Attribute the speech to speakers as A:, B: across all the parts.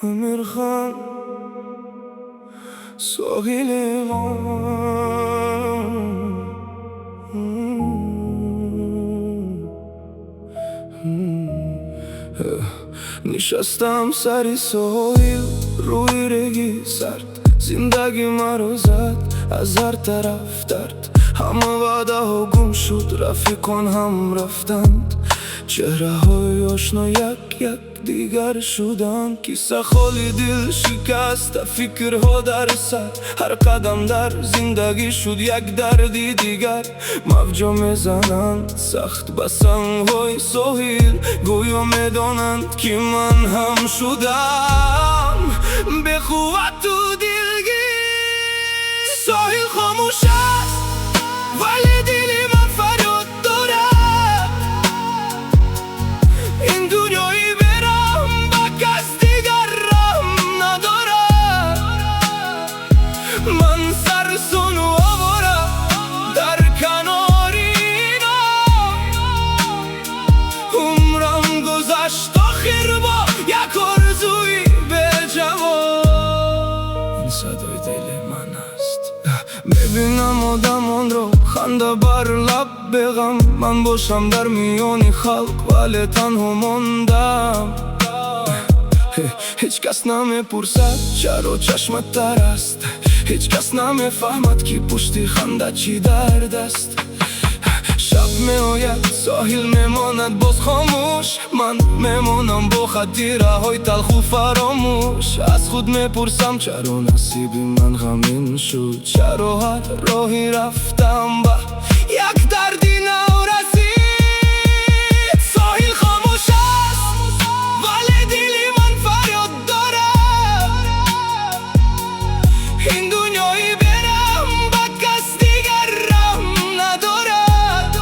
A: امیر خان ساحل ما نشستم سری ساحل روی رگی سرد، زندگی مرا زد از هر طرف درد. همه وعده ها گم شد، رفیقان هم رفتند، چهره های آشنا یک یک دیگر شدن. کیسه خالی دل شکست، فکرها در سر، هر قدم در زندگی شد یک دردی دیگر. موجا میزنند سخت به سنگهای ساحل، گویا میدانند که من هم شدم به قوت و دلگیر. ساحل خاموش است ولی دلی من فریاد دارد، این دنیایی برم با کس دیگر رحم ندارد. من سرسون و آواره در کنار اینا، عمرم گذشت آخر با یک آرزوی به جواب. این صدای دل من است، ببینم آدمان رو خنده بر لب بغم. من باشم در میان خلق ولی تنها ماندم. هیچ کس نمیپرسد چرا چشمت تر است، هیچ کس نمیفهمد که پشت خنده چی درد است. شب میآید ساحل میماند باز خاموش، من میمانم با خاطره های تلخ و فراموش. از خود میپرسم چرا نصیب من غمین شد، چرا هر راهی رفتم با یک دردی نو رسید. ساحل خاموش است ولی دلی من فریاد دارد، این دنیایی برم با کس دیگر رحم ندارد.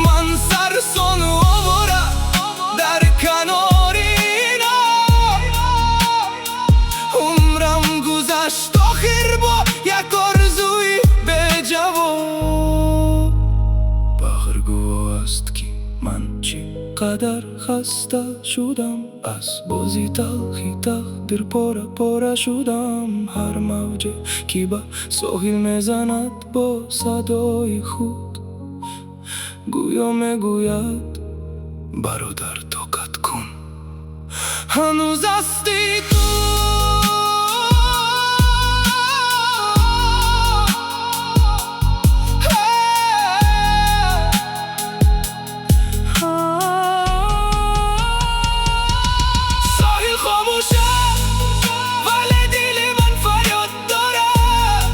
A: من سرسون و آواره در کنار اینا، عمرم گذشت آخر با یک آرزوی به جواب. بخرگو است که من چقدر خسته شدم، از بازی تلخی تقدیر پاره پاره شدم. هر موجه که به ساحل میزند با صدای خود، گویا میگوید برادر طاقت کن، هنوز هستی تو. ساحل خاموش است ولی دل من فریاد دارد،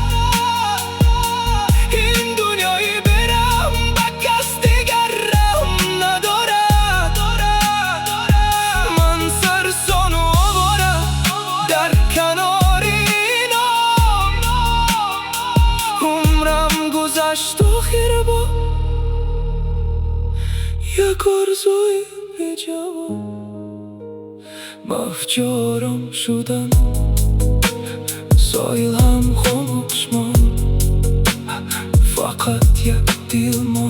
A: این دنیایی برم با کس دیگر رحم ندارد. من سرسون و آواره در کنار اینا، عمرم گذشت آخر با یک آرزوی بی جواب. مهجورم شدن ساحل هم خاموش ماند، فقط یک دل ماند.